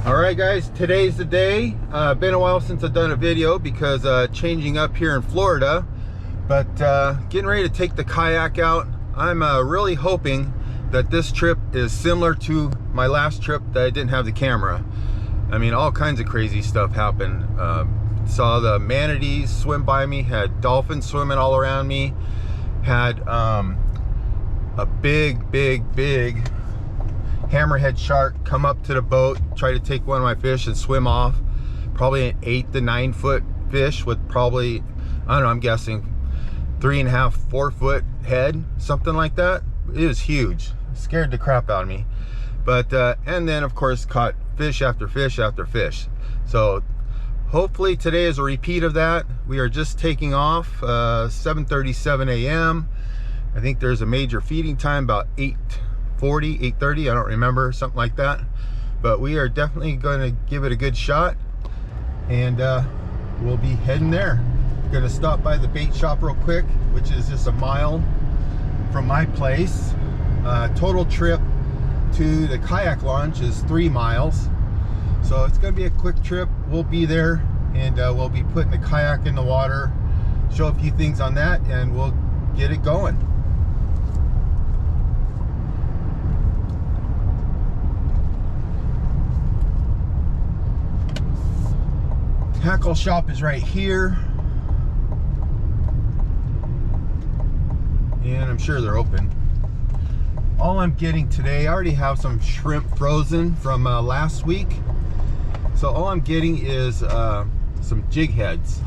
All right guys, today's the day. Been a while since I've done a video because changing up here in Florida, but getting ready to take the kayak out. I'm really hoping that this trip is similar to my last trip that I didn't have the camera. I mean, all kinds of crazy stuff happened. Saw the manatees swim by me, had dolphins swimming all around me, had a big hammerhead shark come up to the boat, try to take one of my fish and swim off. Probably an 8 to 9 foot fish with probably, I don't know, I'm guessing 3.5, 4 foot head, something like that. It was huge. It scared the crap out of me. But and then of course caught fish after fish after fish. So hopefully today is a repeat of that. We are just taking off 7:37 a.m. I think there's a major feeding time about 8:40, 8:30, I don't remember, something like that. But we are definitely going to give it a good shot, and we'll be heading there. Going to stop by the bait shop real quick, which is just a mile from my place. Total trip to the kayak launch is 3 miles, so it's going to be a quick trip. We'll be there, and we'll be putting the kayak in the water, show a few things on that, and we'll get it going. Tackle shop is right here, and I'm sure they're open. All I'm getting today, I already have some shrimp frozen from last week, so all I'm getting is some jig heads.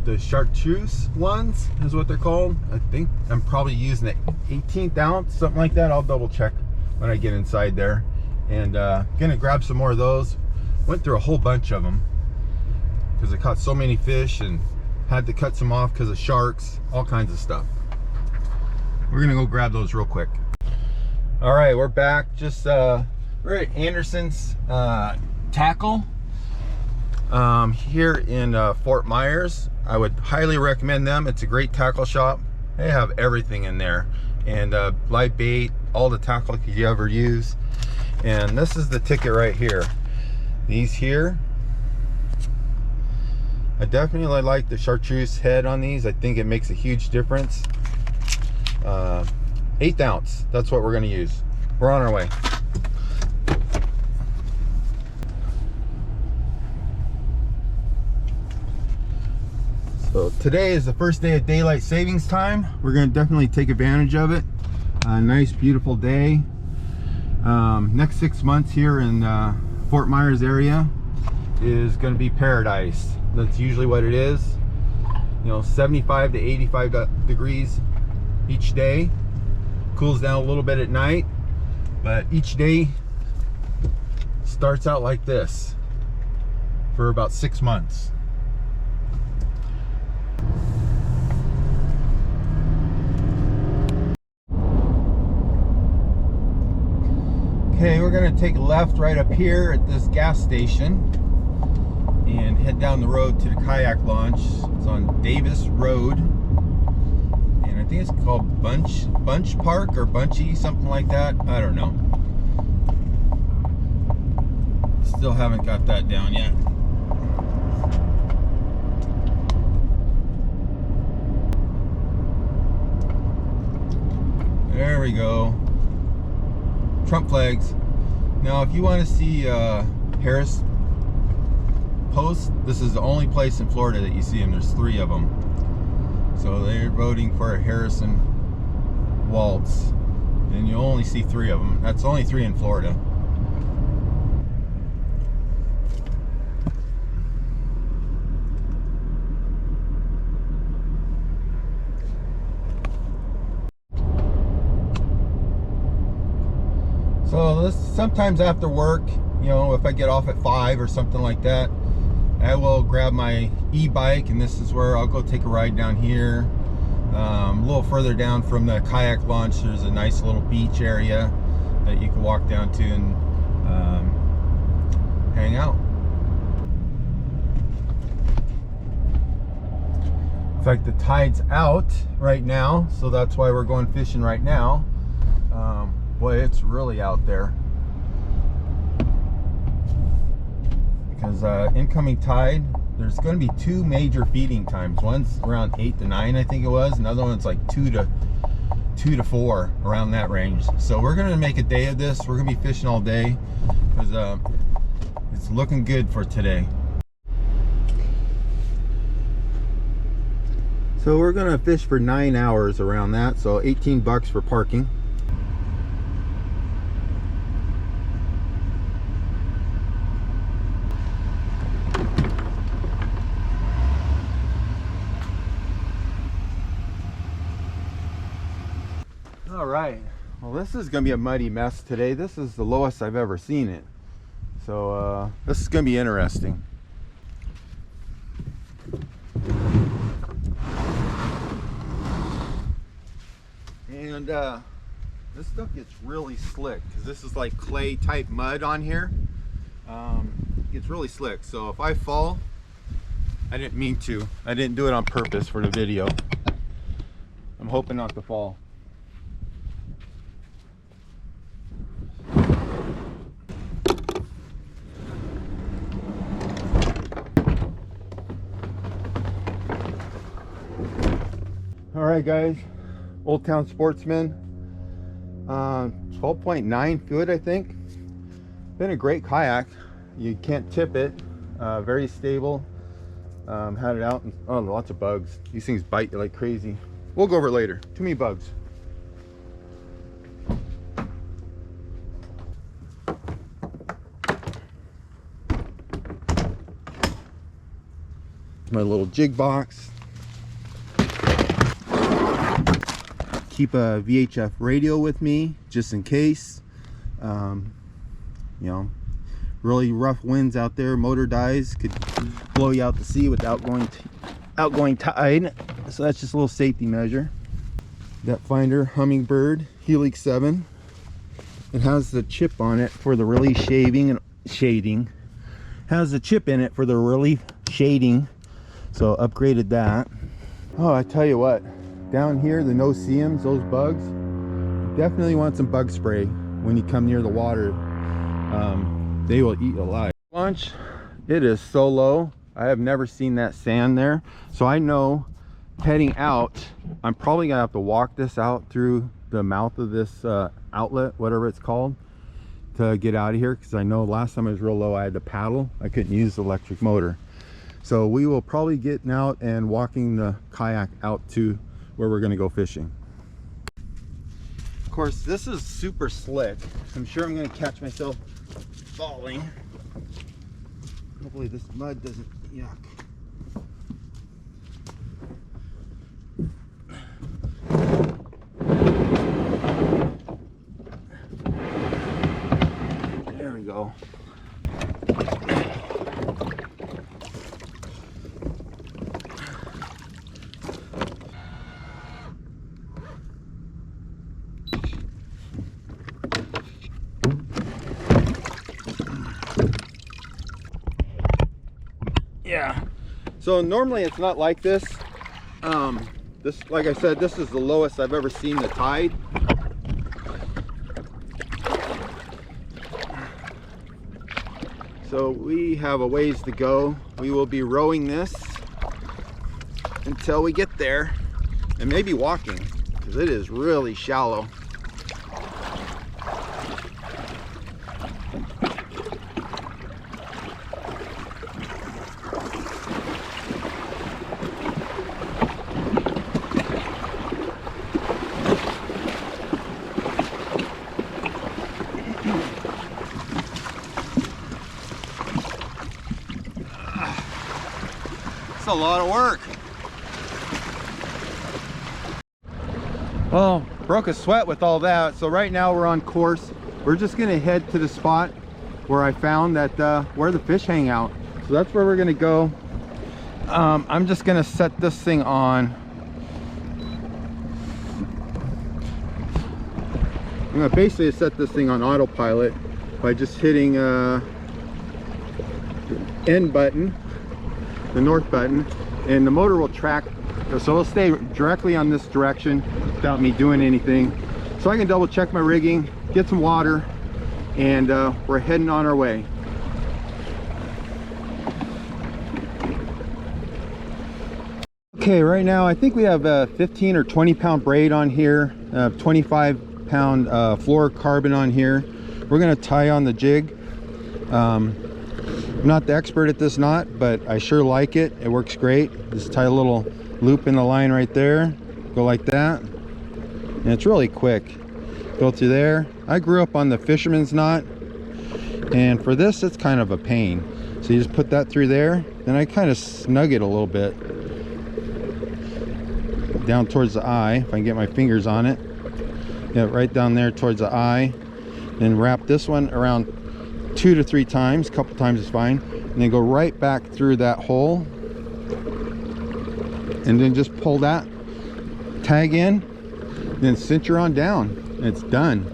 The chartreuse ones is what they're called. I think I'm probably using the 18th ounce, something like that. I'll double check when I get inside there, and gonna grab some more of those. Went through a whole bunch of them because I caught so many fish and had to cut some off because of sharks, all kinds of stuff. We're gonna go grab those real quick. All right, we're back. Just we're at Anderson's Tackle here in Fort Myers. I would highly recommend them. It's a great tackle shop. They have everything in there, and live bait, all the tackle you could ever use. And this is the ticket right here. These here, I definitely like the chartreuse head on these. I think it makes a huge difference. 1/8 ounce, that's what we're going to use. We're on our way. So today is the first day of daylight savings time. We're going to definitely take advantage of it. A nice beautiful day. Next 6 months here in Fort Myers area is going to be paradise. That's usually what it is. You know, 75 to 85 degrees each day. Cools down a little bit at night, but each day starts out like this for about 6 months. Okay, we're gonna take a left right up here at this gas station and head down the road to the kayak launch. It's on Davis Road, and I think it's called Bunch Park or Bunchy, something like that. I don't know. Still haven't got that down yet. There we go. Trump flags. Now if you want to see Harris posts, this is the only place in Florida that you see them. There's 3 of them. So they're voting for Harrison Waltz, and you only see 3 of them. That's only 3 in Florida. So this, sometimes after work, you know, if I get off at 5 or something like that, I will grab my e-bike, and this is where I'll go take a ride down here. A little further down from the kayak launch, there's a nice little beach area that you can walk down to and hang out. In fact, the tide's out right now, so that's why we're going fishing right now. Boy, it's really out there. because incoming tide, there's going to be two major feeding times. One's around 8 to 9, I think it was. Another one's like 2 to 4, around that range. So we're going to make a day of this. We're going to be fishing all day because it's looking good for today. So we're going to fish for 9 hours around that. So 18 bucks for parking. All right, well, this is gonna be a muddy mess today. This is the lowest I've ever seen it, so this is gonna be interesting. And this stuff gets really slick because this is like clay type mud on here. It gets really slick, so if I fall, I didn't mean to. I didn't do it on purpose for the video. I'm hoping not to fall. All right, guys, Old Town Sportsman, 12.9 foot, I think. Been a great kayak. You can't tip it. Very stable. Had it out, and oh, lots of bugs. These things bite you like crazy. We'll go over it later. Too many bugs. My little jig box. Keep a VHF radio with me just in case. You know, really rough winds out there, motor dies, could blow you out to sea with outgoing tide. So that's just a little safety measure. Depth finder, Humminbird, Helix 7. It has the chip on it for the relief shaving and shading. Has the chip in it for the relief shading, so upgraded that. Oh, I tell you what, down here, the no-see-ums, those bugs, definitely want some bug spray when you come near the water. They will eat you alive. Launch, it is so low. I have never seen that sand there. So I know heading out, I'm probably gonna have to walk this out through the mouth of this outlet, whatever it's called, to get out of here, because I know last time it was real low, I had to paddle. I couldn't use the electric motor. So we will probably get out and walking the kayak out to where we're gonna go fishing. Of course, this is super slick. I'm sure I'm gonna catch myself falling. Hopefully this mud doesn't yuck. There we go. Yeah, so normally it's not like this. This, like I said, this is the lowest I've ever seen the tide. So we have a ways to go. We will be rowing this until we get there, and maybe walking, because it is really shallow. It's a lot of work. Well, broke a sweat with all that. So right now we're on course. We're just gonna head to the spot where I found that where the fish hang out. So that's where we're gonna go. I'm just gonna set this thing on. I'm gonna basically set this thing on autopilot by just hitting the end button, the north button, and the motor will track, so it'll stay directly on this direction without me doing anything. So I can double check my rigging, get some water, and we're heading on our way. Okay, right now I think we have a 15 or 20 pound braid on here, 25 pound fluorocarbon on here. We're going to tie on the jig. I'm not the expert at this knot, but I sure like it. It works great. Just tie a little loop in the line right there, go like that, and it's really quick. Go through there. I grew up on the fisherman's knot, and for this it's kind of a pain. So you just put that through there, then I kind of snug it a little bit down towards the eye, if I can get my fingers on it. Yeah, right down there towards the eye. Then wrap this one around 2 to 3 times, a couple times is fine, and then go right back through that hole, and then just pull that tag in, then cinch her on down, and it's done.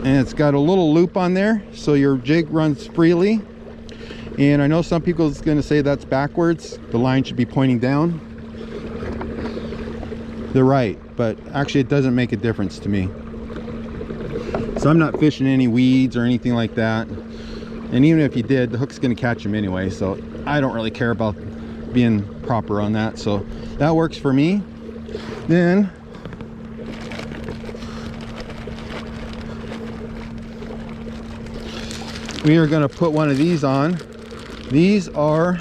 And it's got a little loop on there so your jig runs freely. And I know some people is going to say that's backwards, the line should be pointing down. They're right, but actually it doesn't make a difference to me. So I'm not fishing any weeds or anything like that, and even if you did, the hook's going to catch them anyway, so I don't really care about being proper on that. So that works for me. Then we are going to put one of these on. These are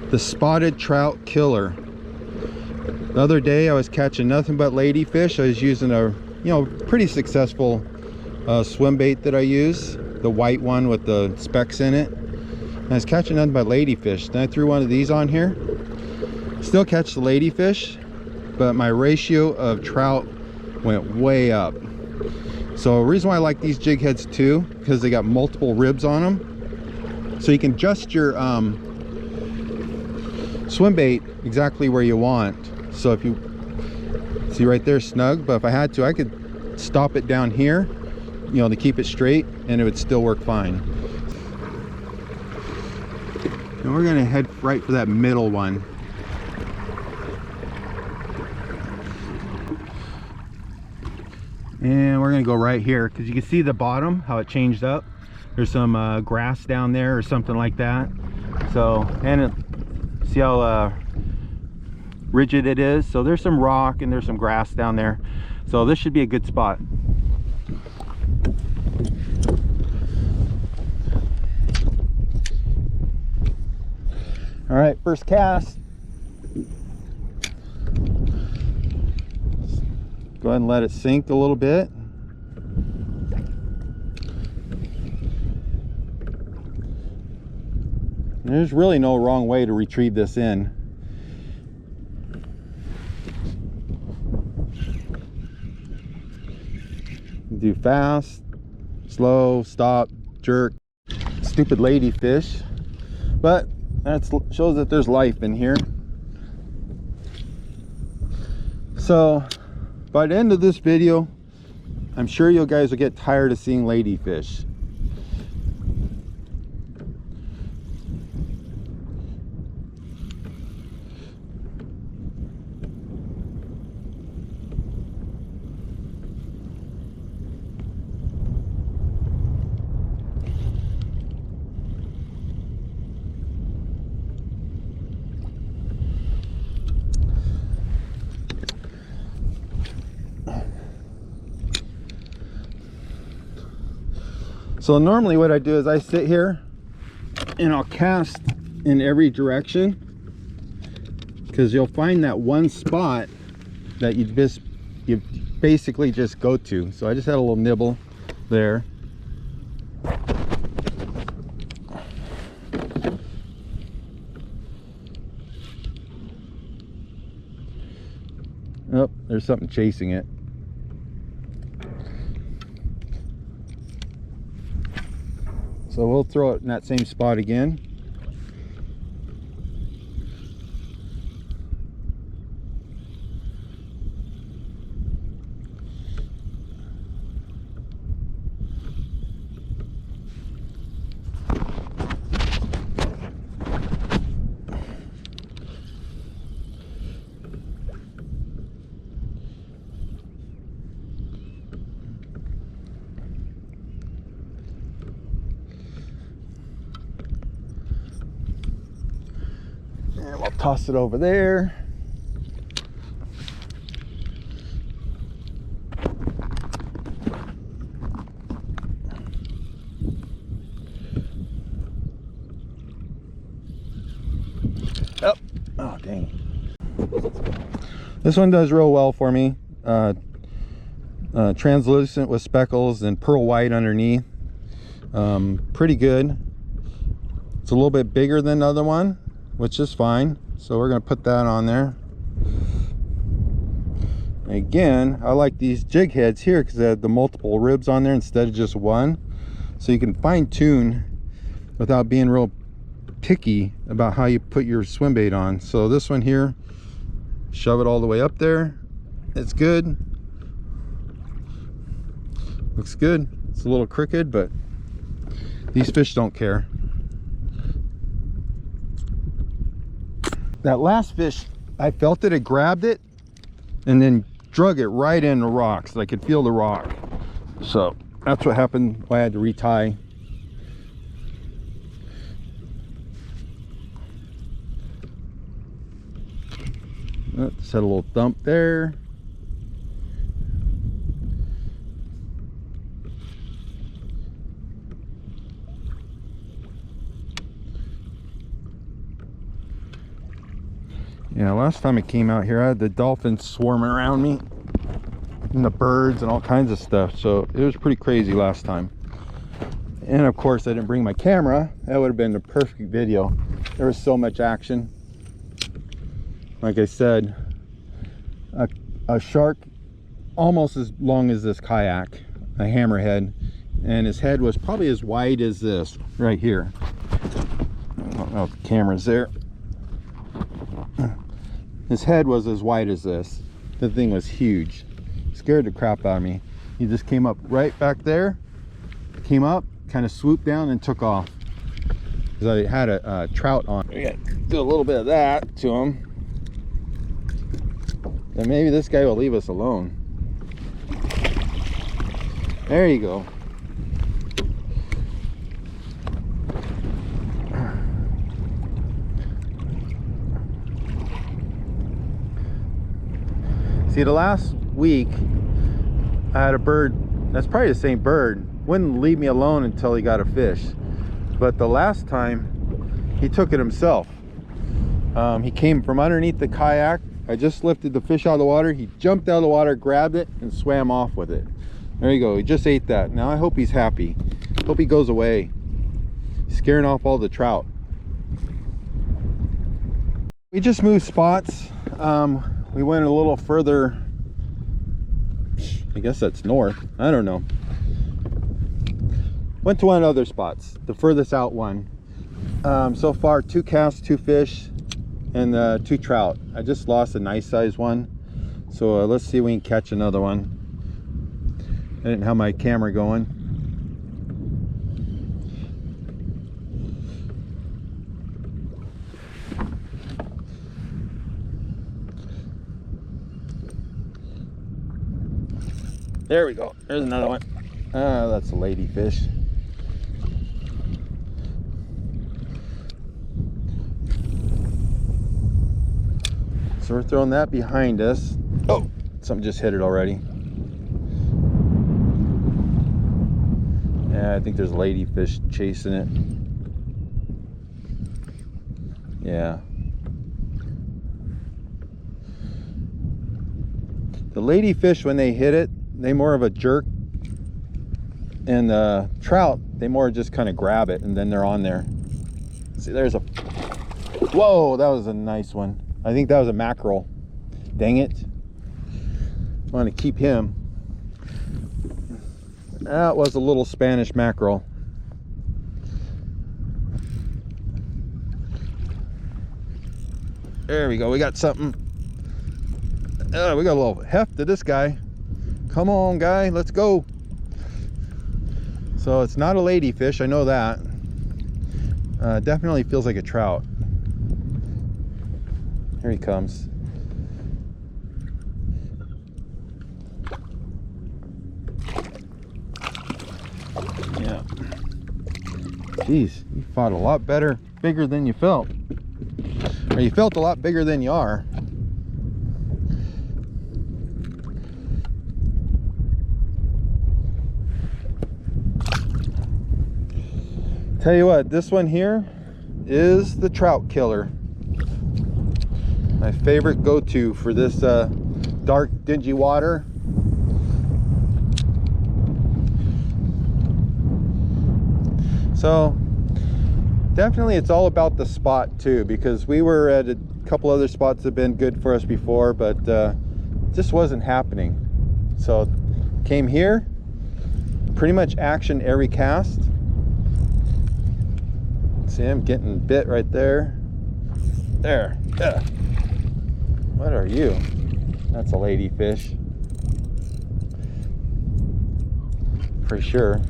the Spotted Trout Killer. The other day I was catching nothing but ladyfish. I was using a pretty successful swim bait that I use, the white one with the specks in it. And I was catching nothing but ladyfish. Then I threw one of these on here. Still catch the ladyfish, but my ratio of trout went way up. So the reason why I like these jig heads too, because they got multiple ribs on them, so you can adjust your swim bait exactly where you want. So if you see right there, snug, but if I had to, I could stop it down here, to keep it straight, and it would still work fine. And we're gonna head right for that middle one. And we're gonna go right here, because you can see the bottom, how it changed up. There's some grass down there or something like that. So, and see how rigid it is. So there's some rock and there's some grass down there. So this should be a good spot. All right, first cast. Go ahead and let it sink a little bit. There's really no wrong way to retrieve this in. Do fast, slow, stop, jerk. Stupid ladyfish, but that shows that there's life in here. So by the end of this video, I'm sure you guys will get tired of seeing ladyfish. So normally what I do is I sit here and I'll cast in every direction, because you'll find that one spot that you basically just go to. So I just had a little nibble there. Oh, there's something chasing it. So we'll throw it in that same spot again. Toss it over there. Oh, dang. This one does real well for me. Translucent with speckles and pearl white underneath. Pretty good. It's a little bit bigger than the other one, which is fine. So we're going to put that on there. Again, I like these jig heads here because they have the multiple ribs on there instead of just one. So you can fine tune without being real picky about how you put your swim bait on. So this one here, shove it all the way up there. It's good. Looks good. It's a little crooked, but these fish don't care. That last fish, I felt it grabbed it and then drug it right in the rocks. I could feel the rock. So that's what happened. I had to retie. Just had a little thump there. Yeah, last time I came out here, I had the dolphins swarming around me and the birds and all kinds of stuff. So it was pretty crazy last time. And of course, I didn't bring my camera. That would have been the perfect video. There was so much action. Like I said, a shark almost as long as this kayak, a hammerhead, and his head was probably as wide as this right here. I don't know if the camera's there. His head was as wide as this. The thing was huge. Scared the crap out of me. He just came up right back there, came up, kind of swooped down and took off. Because I had a trout on. We gotta do a little bit of that to him. Then maybe this guy will leave us alone. There you go. See, the last week I had a bird, that's probably the same bird, wouldn't leave me alone until he got a fish. But the last time he took it himself. He came from underneath the kayak. I just lifted the fish out of the water. He jumped out of the water, grabbed it, and swam off with it. There you go. He just ate that. Now I hope he's happy. Hope he goes away. He's scaring off all the trout. We just moved spots. We went a little further. I guess that's north. I don't know. Went to one of the other spots, the furthest out one. So far, 2 casts, 2 fish, and 2 trout. I just lost a nice size one, so let's see if we can catch another one. I didn't have my camera going. There we go. There's another one. That's a ladyfish. So we're throwing that behind us. Oh, something just hit it already. Yeah, I think there's a ladyfish chasing it. Yeah. The ladyfish, when they hit it, they more of a jerk. And the trout, they more just kind of grab it and then they're on there. See, there's a... Whoa, that was a nice one. I think that was a mackerel. Dang it. I want to keep him. That was a little Spanish mackerel. There we go. We got something. We got a little heft to this guy. Come on, guy. Let's go. So it's not a ladyfish. I know that. Definitely feels like a trout. Here he comes. Yeah. Jeez, you fought a lot better, bigger than you felt. Or you felt a lot bigger than you are. Tell you what, this one here is the trout killer. My favorite go-to for this dark, dingy water. So definitely it's all about the spot too, because we were at a couple other spots that have been good for us before, but just wasn't happening. So came here, pretty much action every cast. See, I'm getting bit right there. There. Yeah. What are you? That's a ladyfish. For sure.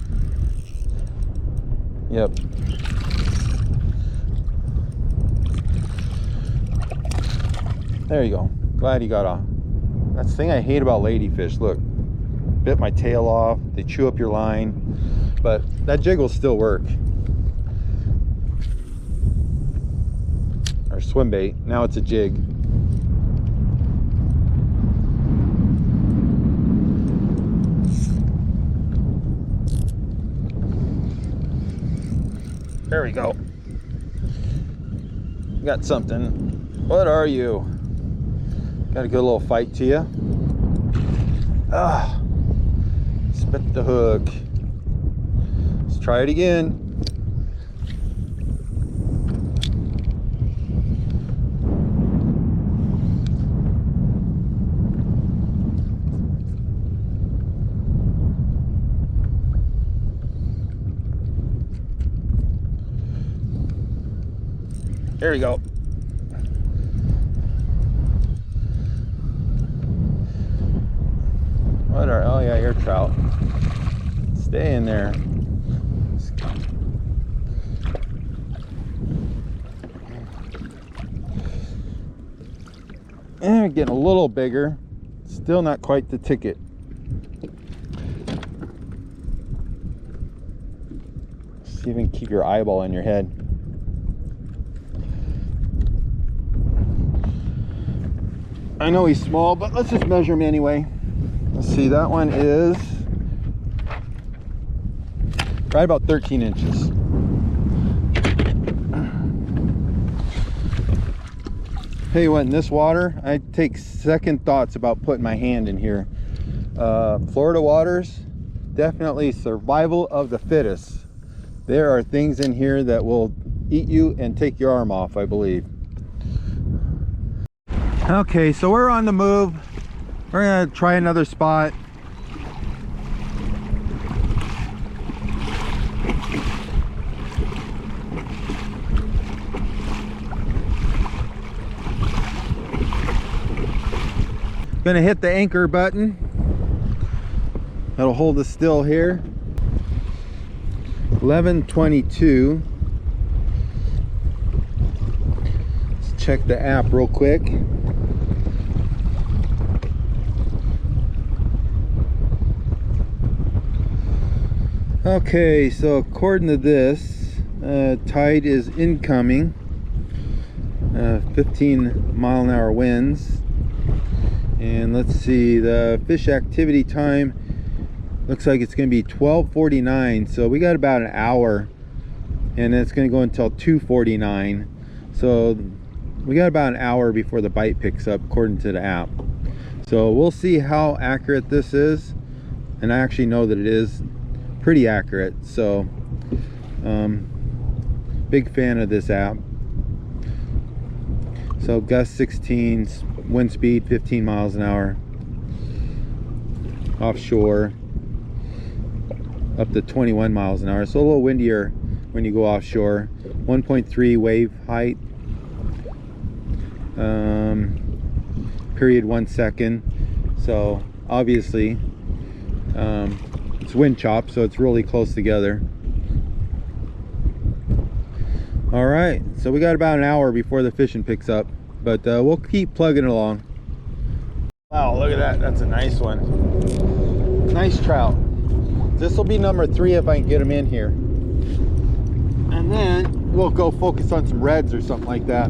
Yep. There you go. Glad he got off. That's the thing I hate about ladyfish. Look, bit my tail off. They chew up your line, but that jig will still work. Or swim bait. Now it's a jig. There we go. Got something. What are you? Got a good little fight to you. Ah, spit the hook. Let's try it again. There we go. What are, oh yeah, you're trout. Stay in there. And we're getting a little bigger. Still not quite the ticket. See if you can keep your eyeball in your head. I know he's small, but let's just measure him anyway. Let's see, that one is right about 13 inches. Hey, what, in this water, I take second thoughts about putting my hand in here. Florida waters, definitely survival of the fittest. There are things in here that will eat you and take your arm off, I believe. Okay, so we're on the move. We're gonna try another spot. Gonna hit the anchor button. That'll hold us still here. 11:22. Let's check the app real quick. Okay, so according to this, tide is incoming. 15-mile-an-hour winds. And let's see, the fish activity time looks like it's going to be 12:49. So we got about an hour, and it's going to go until 2:49. So we got about an hour before the bite picks up, according to the app. So we'll see how accurate this is, and I actually know that it is pretty accurate. So big fan of this app. So gust 16, wind speed 15 miles an hour, offshore up to 21 miles an hour, so a little windier when you go offshore. 1.3 wave height, period 1 second. So obviously it's wind chop, so it's really close together. All right, so we got about an hour before the fishing picks up, but we'll keep plugging along. Wow, look at that. That's a nice one. Nice trout. This will be number 3 if I can get them in here. And then we'll go focus on some reds or something like that.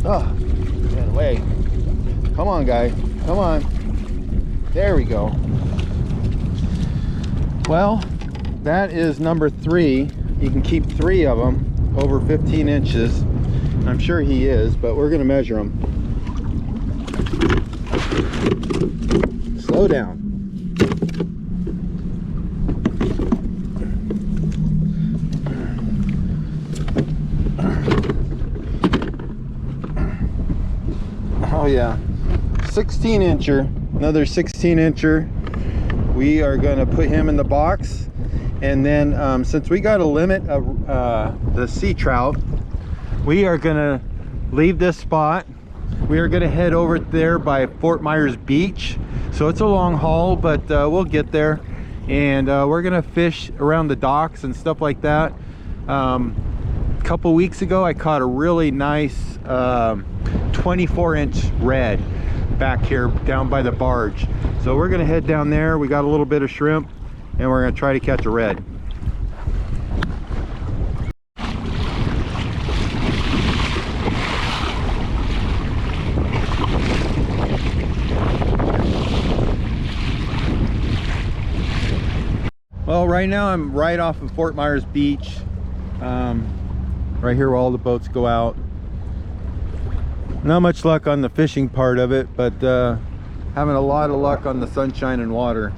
Oh, get away. Come on, guy. Come on. There we go. Well, that is number 3. You can keep 3 of them over 15 inches. I'm sure he is, but we're going to measure them. Slow down. Oh yeah, 16 incher, another 16 incher. We are going to put him in the box, and then since we got a limit of the sea trout, we are going to leave this spot. We are going to head over there by Fort Myers Beach, so it's a long haul, but we'll get there, and we're going to fish around the docks and stuff like that. A couple weeks ago I caught a really nice 24-inch red back here down by the barge, so we're going to head down there. We got a little bit of shrimp, and we're going to try to catch a red. Well, right now I'm right off of Fort Myers Beach, right here where all the boats go out. Not much luck on the fishing part of it, but having a lot of luck on the sunshine and water.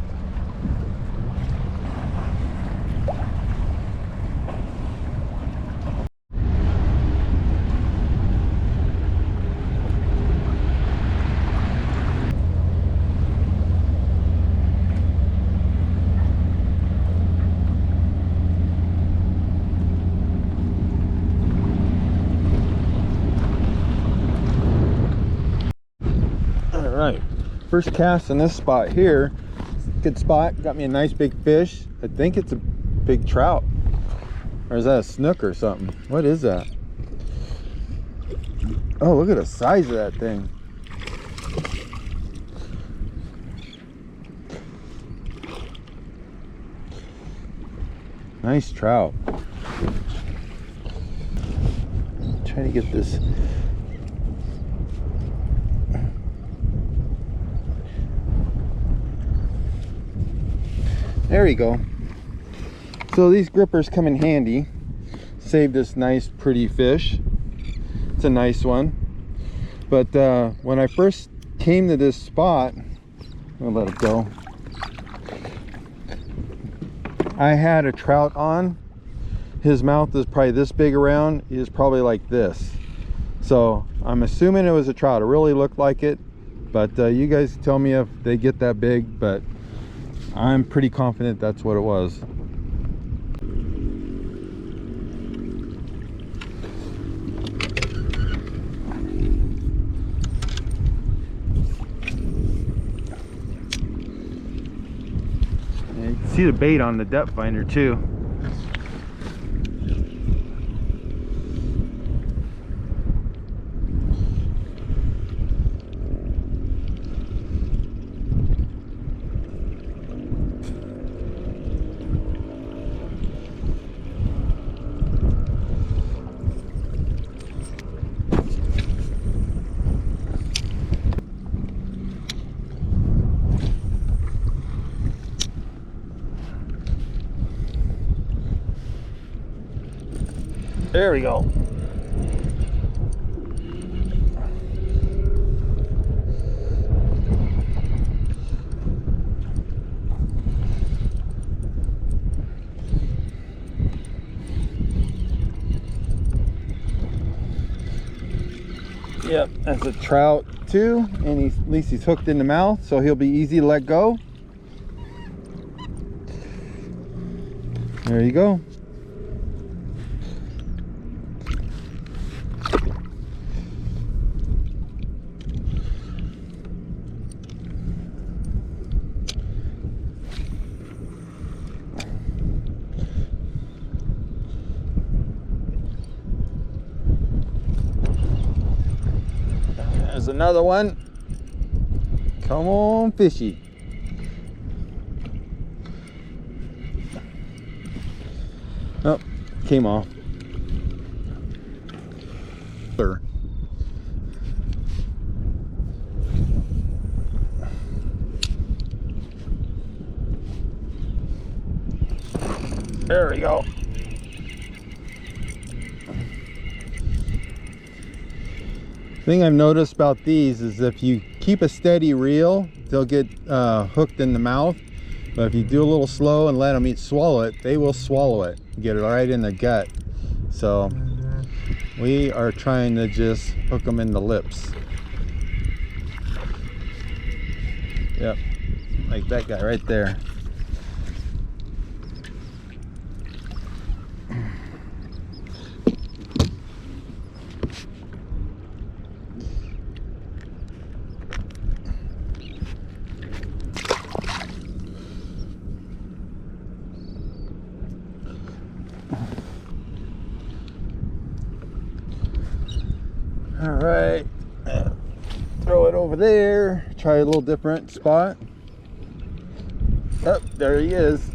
Right, first cast in this spot here. Good spot, got me a nice big fish. I think it's a big trout, or is that a snook or something? What is that? Oh, look at the size of that thing. Nice trout. Trying to get this. There you go. So these grippers come in handy. Save this nice pretty fish. It's a nice one. But when I first came to this spot, I'll let it go. I had a trout on. His mouth is probably this big around. He is probably like this. So I'm assuming it was a trout. It really looked like it. But you guys tell me if they get that big, but I'm pretty confident that's what it was. And you can see the bait on the depth finder too. There we go. Yep, that's a trout too, and at least he's hooked in the mouth, so he'll be easy to let go. There you go. There's another one. Come on, fishy. Oh, came off. There we go. Thing I've noticed about these is if you keep a steady reel, they'll get hooked in the mouth. But if you do a little slow and let them swallow it, they will swallow it, get it right in the gut. So we are trying to just hook them in the lips. Yep, like that guy right there. All right, throw it over there, try a little different spot. Oh, there he is.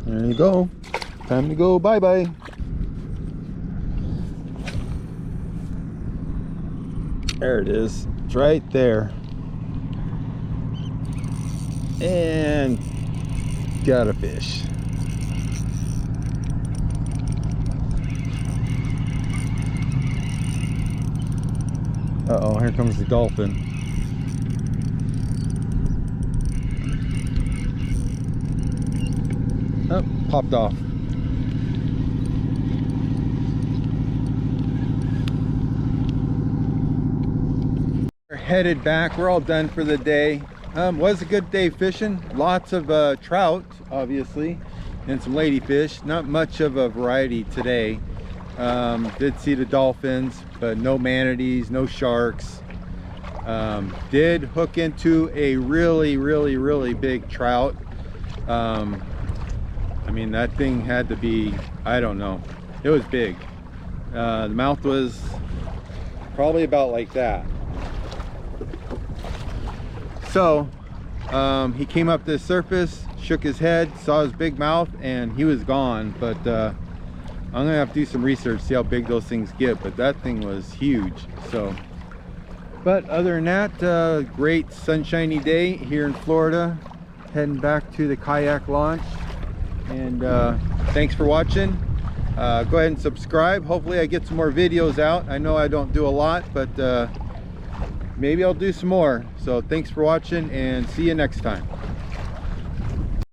There you go. Time to go bye-bye. There it is. It's right there. And got a fish. Uh-oh, here comes the dolphin. Oh, popped off. We're headed back. We're all done for the day. Was a good day fishing. Lots of trout, obviously, and some ladyfish. Not much of a variety today. Did see the dolphins, but no manatees, no sharks. Did hook into a really big trout. I mean, that thing had to be, I don't know, it was big. The mouth was probably about like that. So he came up to the surface, shook his head, saw his big mouth, and he was gone. But I'm gonna have to do some research, see how big those things get. But that thing was huge. So, but other than that, great sunshiny day here in Florida. Heading back to the kayak launch. And thanks for watching. Go ahead and subscribe. Hopefully I get some more videos out. I know I don't do a lot, but maybe I'll do some more. So thanks for watching, and see you next time.